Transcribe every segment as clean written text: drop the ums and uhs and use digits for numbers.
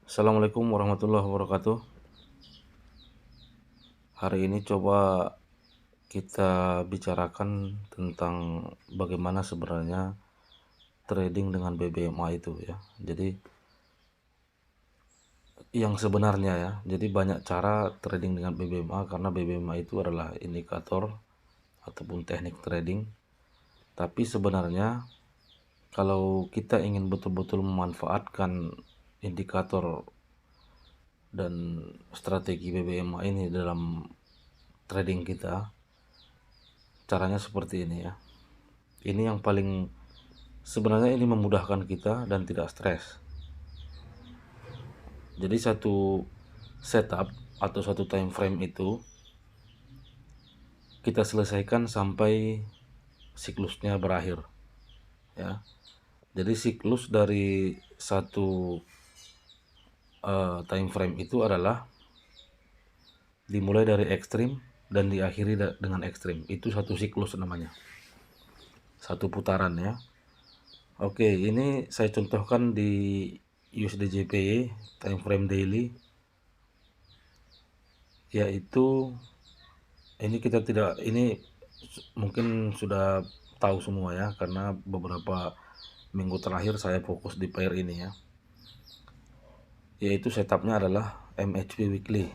Assalamualaikum warahmatullahi wabarakatuh. Hari ini coba kita bicarakan tentang bagaimana sebenarnya trading dengan BBMA itu ya. Jadi yang sebenarnya ya. Jadi banyak cara trading dengan BBMA karena BBMA itu adalah indikator ataupun teknik trading. Tapi sebenarnya kalau kita ingin betul-betul memanfaatkan indikator dan strategi BBMA ini dalam trading kita, caranya seperti ini ya. Ini yang paling sebenarnya ini memudahkan kita dan tidak stres. Jadi satu setup atau satu time frame itu kita selesaikan sampai siklusnya berakhir ya. Jadi siklus dari satu time frame itu adalah dimulai dari ekstrim dan diakhiri dengan ekstrim. Itu satu siklus namanya. Satu putaran ya. Oke, ini saya contohkan di USD JPY time frame daily, yaitu ini mungkin sudah tahu semua ya, karena beberapa minggu terakhir saya fokus di pair ini ya, yaitu setupnya adalah MHP weekly.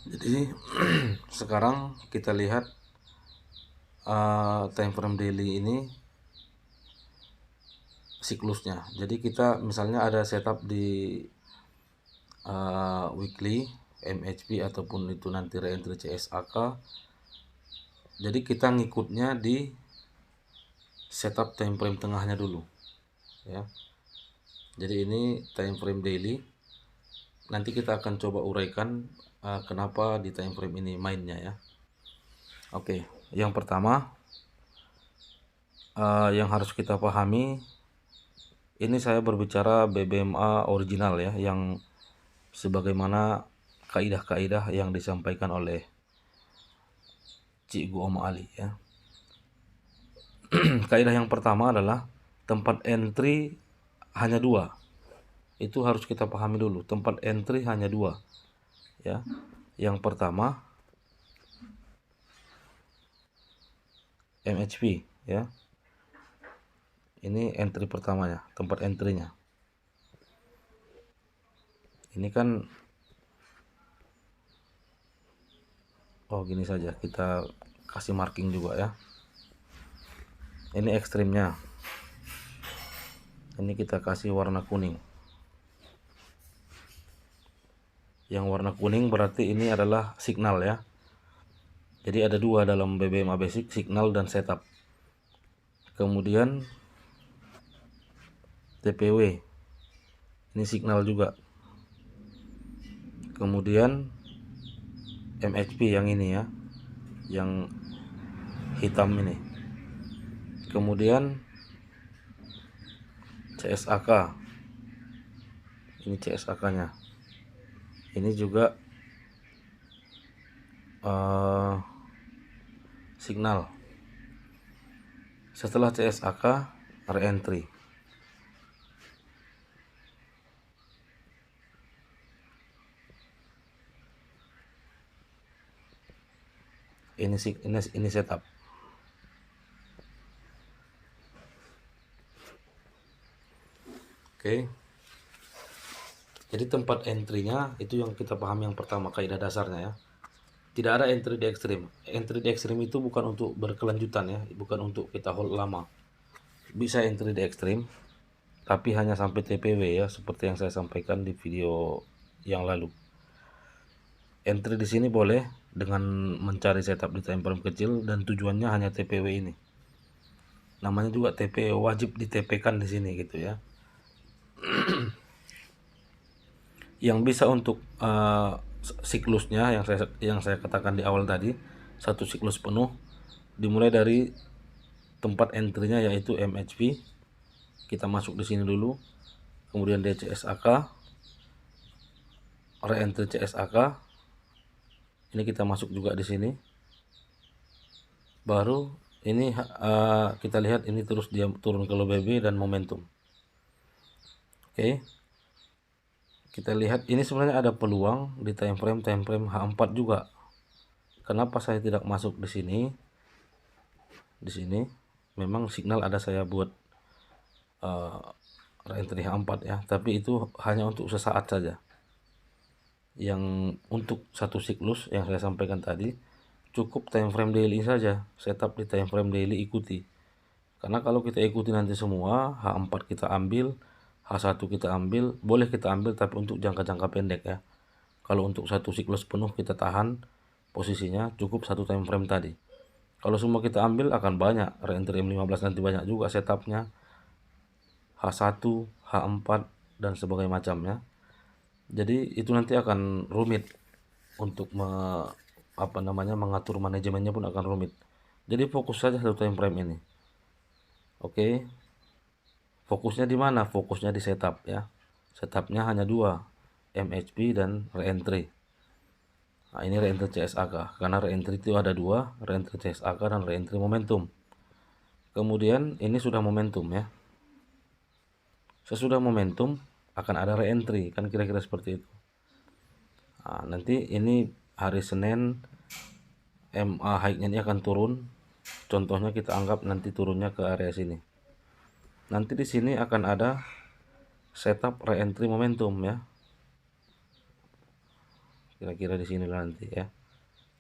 Jadi sekarang kita lihat time frame daily ini siklusnya. Jadi kita misalnya ada setup di weekly MHP ataupun itu nanti reentry CSAK. Jadi kita ngikutnya di setup time frame tengahnya dulu ya. Jadi ini time frame daily. Nanti kita akan coba uraikan kenapa di time frame ini mainnya ya. Oke, yang pertama yang harus kita pahami, ini saya berbicara BBMA original ya, yang sebagaimana kaidah-kaidah yang disampaikan oleh Cikgu Om Ali ya. Kaidah yang pertama adalah tempat entry hanya dua. Itu harus kita pahami dulu. Tempat entry hanya dua ya. Yang pertama MHP ya. Ini entry pertamanya, tempat entry-nya. Ini kan gini saja, kita kasih marking juga ya. Ini ekstrimnya. Ini kita kasih warna kuning. Yang warna kuning berarti ini adalah signal ya. Jadi ada dua dalam BBMA basic, signal dan setup. Kemudian TPW. Ini signal juga. Kemudian MHP yang ini ya. Yang hitam ini. Kemudian CSAK. Ini CSAK-nya. Ini juga signal. Setelah CSAK, reentry. Ini setup. Oke. Jadi tempat entry-nya itu yang kita pahami yang pertama, kaidah dasarnya ya. Tidak ada entry di ekstrim. Entry di ekstrim itu bukan untuk berkelanjutan ya, bukan untuk kita hold lama. Bisa entry di ekstrim, tapi hanya sampai TPW ya, seperti yang saya sampaikan di video yang lalu. Entry di sini boleh dengan mencari setup di time frame kecil dan tujuannya hanya TPW ini. Namanya juga TPW, wajib di TP kan di sini gitu ya. Yang bisa untuk siklusnya yang saya katakan di awal tadi, satu siklus penuh dimulai dari tempat entry-nya yaitu MHP. Kita masuk di sini dulu. Kemudian DCSAK, re-entry CSAK. Ini kita masuk juga di sini. Baru Ini kita lihat ini terus dia turun ke low BB dan momentum. Oke. Kita lihat ini sebenarnya ada peluang di time frame H4 juga. Kenapa saya tidak masuk di sini? Di sini memang signal ada saya buat re-entry H4 ya, tapi itu hanya untuk sesaat saja. Yang untuk satu siklus yang saya sampaikan tadi cukup time frame daily saja, setup di time frame daily ikuti. Karena kalau kita ikuti nanti semua, H4 kita ambil, H1 kita ambil, boleh kita ambil tapi untuk jangka-jangka pendek ya. Kalau untuk satu siklus penuh kita tahan posisinya cukup satu time frame tadi. Kalau semua kita ambil akan banyak, re-entry M15 nanti banyak juga setupnya, H1, H4 dan sebagainya macamnya. Jadi itu nanti akan rumit untuk mengatur manajemennya pun akan rumit. Jadi fokus saja satu time frame ini. Oke. Fokusnya di mana? Fokusnya di setup ya. Setupnya hanya dua, MHP dan re-entry. Nah, ini re-entry CSAK. Karena re-entry itu ada dua, re-entry CSAK dan re-entry momentum. Kemudian ini sudah momentum ya. Sesudah momentum akan ada re-entry, kan kira-kira seperti itu. Nah, nanti ini hari Senin MA high-nya ini akan turun. Contohnya kita anggap nanti turunnya ke area sini. Nanti di sini akan ada setup re-entry momentum ya. Kira-kira di sini nanti ya.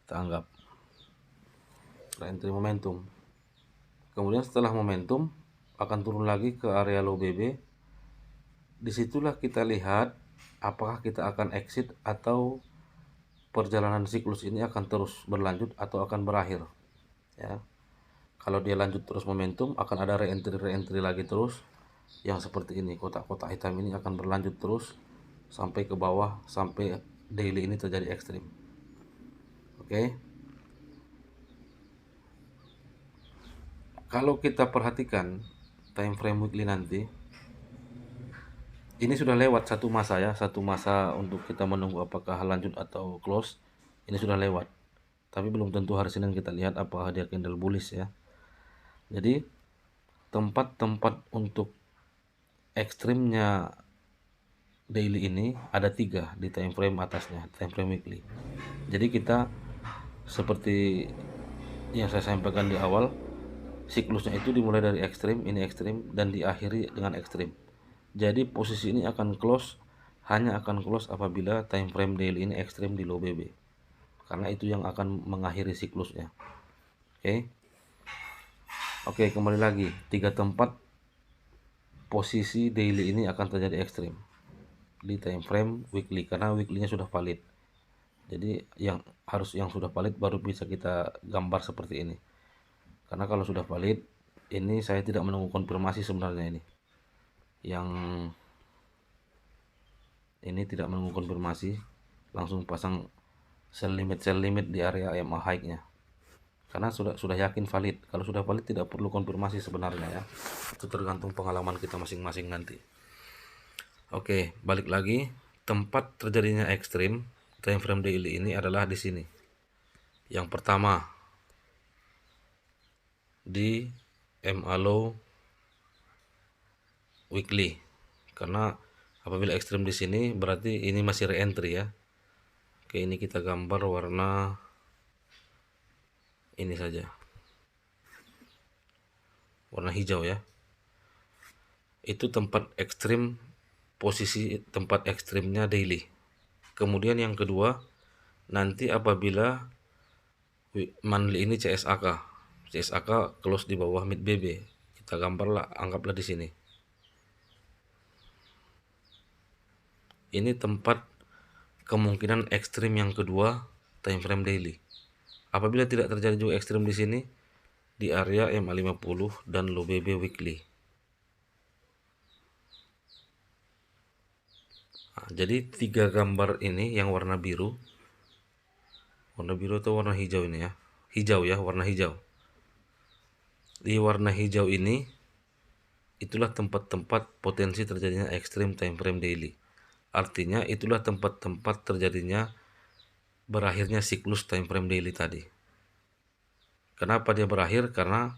Kita anggap re-entry momentum. Kemudian setelah momentum akan turun lagi ke area low BB. Disitulah kita lihat apakah kita akan exit atau perjalanan siklus ini akan terus berlanjut atau akan berakhir ya. Kalau dia lanjut terus momentum akan ada re-entry lagi terus yang seperti ini, kotak-kotak hitam ini akan berlanjut terus sampai ke bawah, sampai daily ini terjadi ekstrim. Oke. Kalau kita perhatikan time frame weekly nanti, ini sudah lewat satu masa ya, satu masa untuk kita menunggu apakah lanjut atau close. Ini sudah lewat, tapi belum tentu hari Senin kita lihat apakah dia candle bullish ya. Jadi tempat-tempat untuk ekstrimnya daily ini ada 3 di time frame atasnya, time frame weekly. Jadi kita seperti yang saya sampaikan di awal, siklusnya itu dimulai dari ekstrim, ini ekstrim, dan diakhiri dengan ekstrim. Jadi posisi ini akan close, hanya akan close apabila time frame daily ini ekstrim di low BB. Karena itu yang akan mengakhiri siklusnya. Oke. Oke, kembali lagi. 3 tempat posisi daily ini akan terjadi ekstrim di time frame weekly karena weekly-nya sudah valid. Jadi yang sudah valid baru bisa kita gambar seperti ini. Karena kalau sudah valid, ini saya tidak menunggu konfirmasi sebenarnya ini. Yang ini tidak menunggu konfirmasi, langsung pasang sell limit di area EMA high-nya. Karena sudah yakin valid. Kalau sudah valid tidak perlu konfirmasi sebenarnya ya. Itu tergantung pengalaman kita masing-masing nanti. Oke, balik lagi. Tempat terjadinya ekstrim time frame daily ini adalah di sini. Yang pertama di MA low weekly. Karena apabila ekstrim di sini berarti ini masih re-entry ya. Oke, ini kita gambar warna ini saja. Warna hijau ya. Itu tempat ekstrim, posisi tempat ekstrimnya daily. Kemudian yang kedua, nanti apabila monthly ini CSAK close di bawah mid BB, kita gambarlah, anggaplah di sini. Ini tempat kemungkinan ekstrim yang kedua time frame daily. Apabila tidak terjadi juga ekstrim di sini, di area MA50 dan low BB weekly. Nah, jadi 3 gambar ini yang warna biru atau warna hijau ini ya, warna hijau. Di warna hijau ini itulah tempat-tempat potensi terjadinya ekstrim time frame daily. Artinya itulah tempat-tempat terjadinya berakhirnya siklus time frame daily tadi. Kenapa dia berakhir? Karena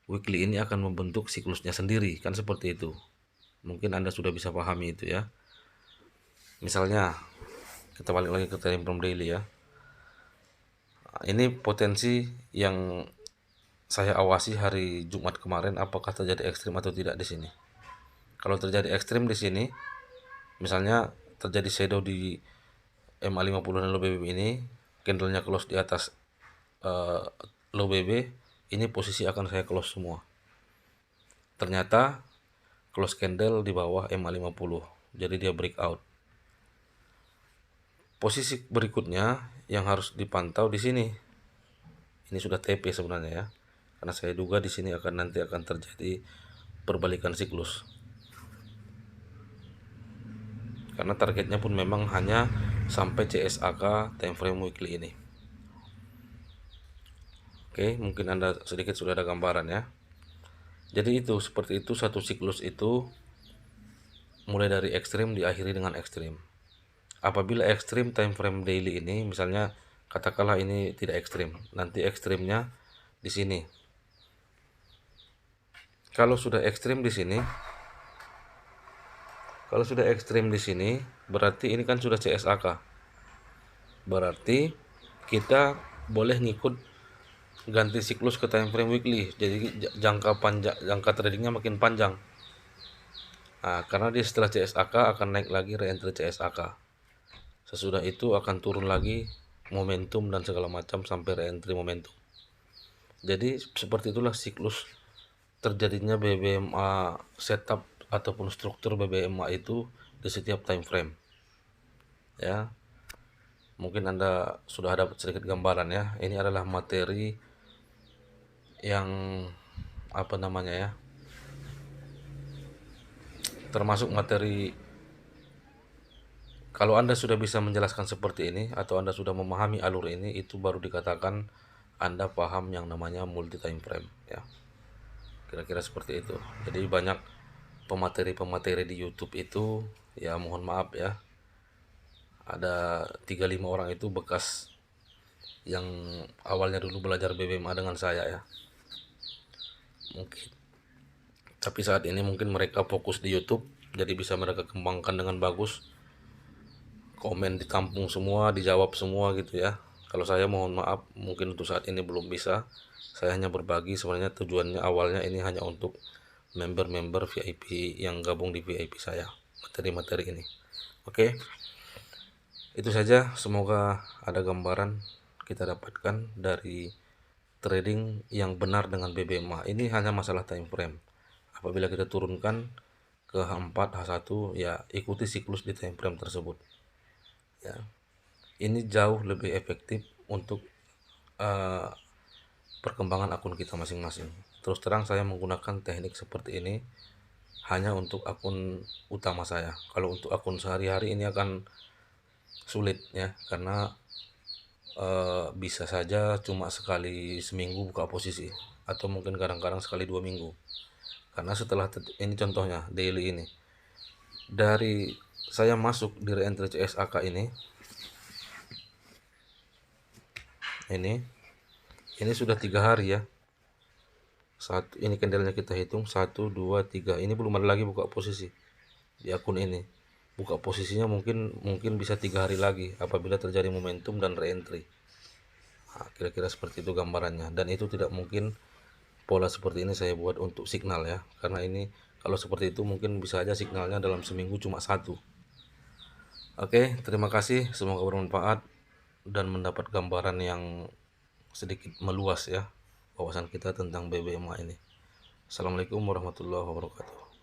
weekly ini akan membentuk siklusnya sendiri, kan seperti itu. Mungkin Anda sudah bisa pahami itu ya. Misalnya, kita balik lagi ke time frame daily ya. Ini potensi yang saya awasi hari Jumat kemarin, apakah terjadi ekstrim atau tidak di sini. Kalau terjadi ekstrim di sini, misalnya terjadi shadow di MA50 dan low BB ini, candlenya close di atas low BB, ini posisi akan saya close semua. Ternyata close candle di bawah MA50, jadi dia breakout. Posisi berikutnya yang harus dipantau di sini. Ini sudah TP sebenarnya ya. Karena saya duga di sini nanti akan terjadi perbalikan siklus. Karena targetnya pun memang hanya sampai CSAK time frame weekly ini. Oke, mungkin Anda sedikit sudah ada gambaran ya. Jadi itu seperti itu, satu siklus itu mulai dari ekstrim diakhiri dengan ekstrim. Apabila ekstrim time frame daily ini, misalnya katakanlah ini tidak ekstrim, nanti ekstrimnya di sini. Kalau sudah ekstrim di sini, berarti ini kan sudah CSAK. Berarti kita boleh ngikut ganti siklus ke time frame weekly, jadi jangka tradingnya makin panjang. Nah, karena dia setelah CSAK akan naik lagi re-entry CSAK. Sesudah itu akan turun lagi momentum dan segala macam sampai re-entry momentum. Jadi seperti itulah siklus terjadinya BBMA setup ataupun struktur BBMA itu di setiap time frame. Ya. Mungkin Anda sudah dapat sedikit gambaran ya. Ini adalah materi yang apa namanya ya? Termasuk materi, kalau Anda sudah bisa menjelaskan seperti ini atau Anda sudah memahami alur ini, itu baru dikatakan Anda paham yang namanya multi time frame ya. Kira-kira seperti itu. Jadi banyak pemateri-pemateri di YouTube itu ya, mohon maaf ya. Ada 3-5 orang itu bekas yang awalnya dulu belajar BBMA dengan saya ya. Mungkin. Tapi saat ini mungkin mereka fokus di YouTube, jadi bisa mereka kembangkan dengan bagus. Komen ditampung semua, dijawab semua gitu ya. Kalau saya mohon maaf, mungkin untuk saat ini belum bisa. Saya hanya berbagi, sebenarnya tujuannya awalnya ini hanya untuk member-member VIP yang gabung di VIP saya, materi-materi ini. Oke. Itu saja, semoga ada gambaran kita dapatkan dari trading yang benar dengan BBMA. Ini hanya masalah time frame. Apabila kita turunkan ke H4, H1, ya ikuti siklus di time frame tersebut. Ya. Ini jauh lebih efektif untuk perkembangan akun kita masing-masing. Terus terang saya menggunakan teknik seperti ini hanya untuk akun utama saya. Kalau untuk akun sehari-hari ini akan sulit ya, karena bisa saja cuma sekali seminggu buka posisi, atau mungkin kadang-kadang sekali 2 minggu. Karena setelah ini contohnya daily ini, dari saya masuk di re-entry CSAK ini sudah 3 hari ya. Ini candlenya kita hitung 1, 2, 3. Ini belum ada lagi buka posisi di akun ini. Buka posisinya mungkin bisa 3 hari lagi apabila terjadi momentum dan re-entry. Nah, kira-kira seperti itu gambarannya. Dan itu tidak mungkin pola seperti ini saya buat untuk signal ya, karena ini kalau seperti itu mungkin bisa aja signalnya dalam seminggu cuma 1. Oke, terima kasih, semoga bermanfaat dan mendapat gambaran yang sedikit meluas ya wawasan kita tentang BBMA ini. Assalamualaikum warahmatullahi wabarakatuh.